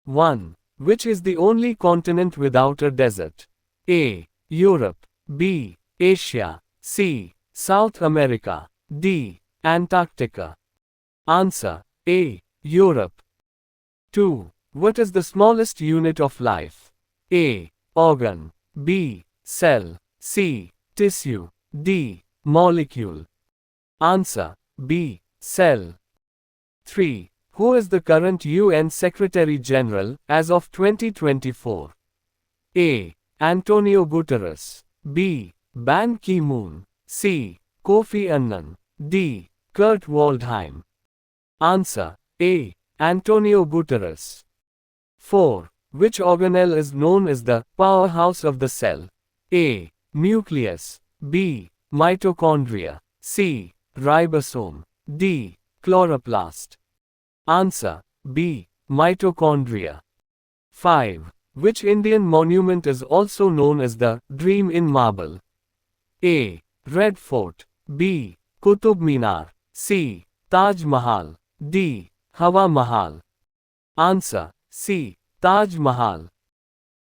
1. Which is the only continent without a desert? A. Europe. B. Asia. C. South America. D. Antarctica. Answer. A. Europe. 2. What is the smallest unit of life? A. Organ. B. Cell. C. Tissue. D. Molecule. Answer. B. Cell. 3. Who is the current UN Secretary General as of 2024? A. Antonio Guterres. B. Ban Ki-moon. C. Kofi Annan. D. Kurt Waldheim. Answer. A. Antonio Guterres. 4. Which organelle is known as the powerhouse of the cell? A. Nucleus. B. Mitochondria. C. Ribosome. D. Chloroplast. Answer. B. Mitochondria. 5. Which Indian monument is also known as the Dream in Marble? A. Red Fort. B. Qutub Minar. C. Taj Mahal. D. Hawa Mahal. Answer. C. Taj Mahal.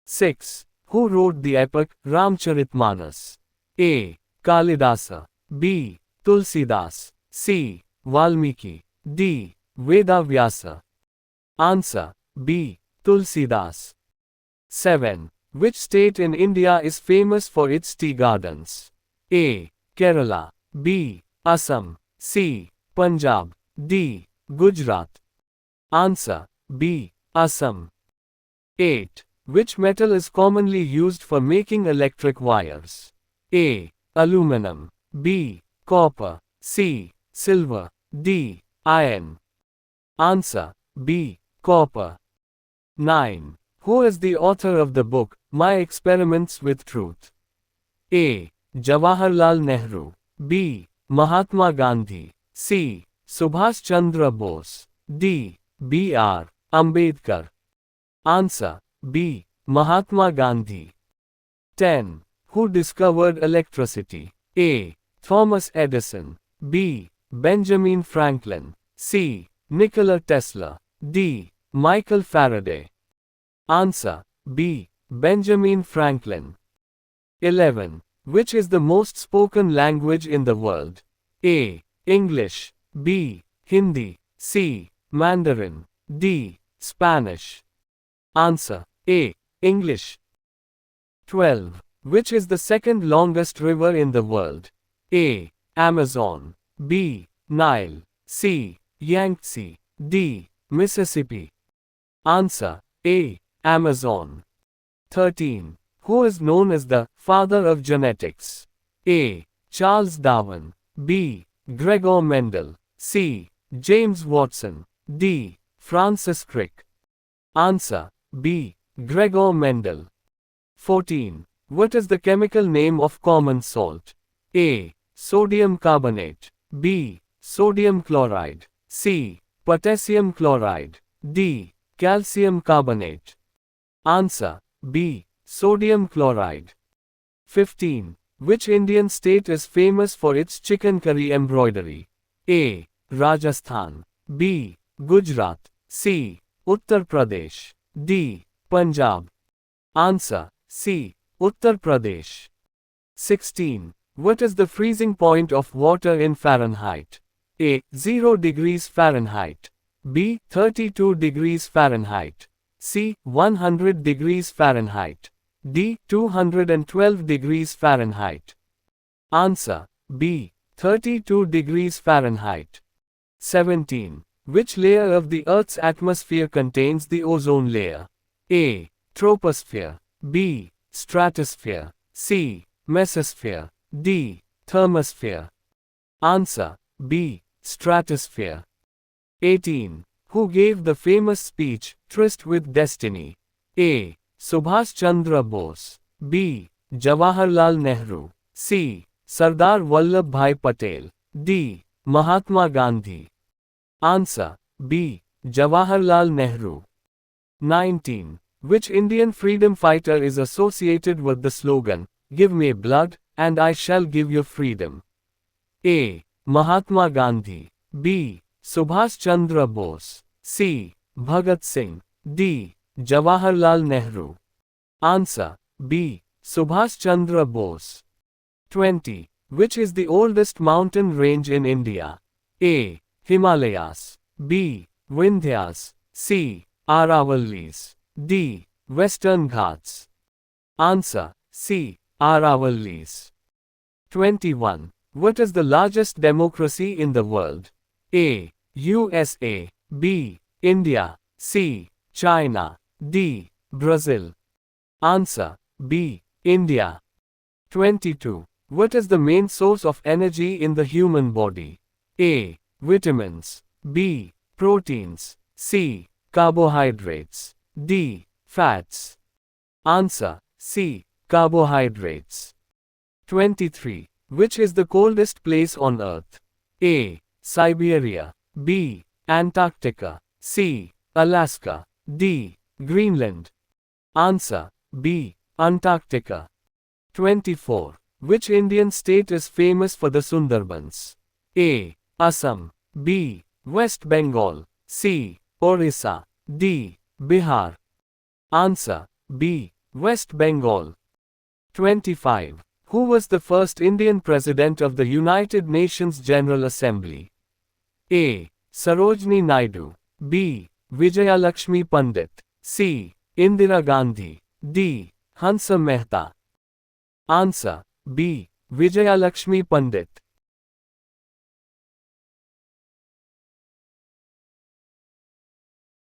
6. Who wrote the epic Ramcharitmanas? A. Kalidasa. B. Tulsidas. C. Valmiki. D. Veda Vyasa. Answer. B. Tulsidas. 7. Which state in India is famous for its tea gardens? A. Kerala. B. Assam. C. Punjab. D. Gujarat. Answer. B. Assam. 8. Which metal is commonly used for making electric wires? A. Aluminum. B. Copper. C. Silver. D. Iron. Answer. B. Copper. 9. Who is the author of the book, My Experiments with Truth? A. Jawaharlal Nehru. B. Mahatma Gandhi. C. Subhash Chandra Bose. D. B. R. Ambedkar. Answer. B. Mahatma Gandhi. 10. Who discovered electricity? A. Thomas Edison. B. Benjamin Franklin. C. Nikola Tesla. D. Michael Faraday. Answer. B. Benjamin Franklin. 11. Which is the most spoken language in the world? A. English. B. Hindi. C. Mandarin. D. Spanish. Answer. A. English. 12. Which is the second longest river in the world? A. Amazon. B. Nile. C. Yangtze. D. Mississippi. Answer. A. Amazon. 13. Who is known as the father of genetics? A. Charles Darwin. B. Gregor Mendel. C. James Watson. D. Francis Crick. Answer. B. Gregor Mendel. 14. What is the chemical name of common salt? A. Sodium carbonate. B. Sodium chloride. C. Potassium chloride. D. Calcium carbonate. Answer. B. Sodium chloride. 15. Which Indian state is famous for its chicken curry embroidery? A. Rajasthan. B. Gujarat. C. Uttar Pradesh. D. Punjab. Answer. C. Uttar Pradesh. 16. What is the freezing point of water in Fahrenheit? A. 0 degrees Fahrenheit. B. 32 degrees Fahrenheit. C. 100 degrees Fahrenheit. D. 212 degrees Fahrenheit. Answer. B. 32 degrees Fahrenheit. 17. Which layer of the Earth's atmosphere contains the ozone layer? A. Troposphere. B. Stratosphere. C. Mesosphere. D. Thermosphere. Answer. B. Stratosphere. 18. Who gave the famous speech, Tryst with Destiny? A. Subhash Chandra Bose. B. Jawaharlal Nehru. C. Sardar Vallabhbhai Patel. D. Mahatma Gandhi. Answer. B. Jawaharlal Nehru. 19. Which Indian freedom fighter is associated with the slogan, Give me blood, and I shall give you freedom? A. Mahatma Gandhi. B. Subhash Chandra Bose. C. Bhagat Singh. D. Jawaharlal Nehru. Answer B. Subhash Chandra Bose. 20. Which is the oldest mountain range in India? A. Himalayas. B. Vindhyas. C. Aravallis. D. Western Ghats. Answer C. Aravallis. 21. What is the largest democracy in the world? A. USA. B. India. C. China. D. Brazil. Answer B. India. 22. What is the main source of energy in the human body? A. Vitamins. B. Proteins. C. Carbohydrates. D. Fats. Answer C. Carbohydrates. 23. Which is the coldest place on Earth? A. Siberia. B. Antarctica. C. Alaska. D. Greenland. Answer B. Antarctica. 24. Which Indian state is famous for the Sundarbans? A. Assam. B. West Bengal. C. Orissa. D. Bihar. Answer B. West Bengal. 25. Who was the first Indian President of the United Nations General Assembly? A. Sarojini Naidu. B. Vijayalakshmi Pandit. C. Indira Gandhi. D. Hansa Mehta. Answer B. Vijayalakshmi Pandit.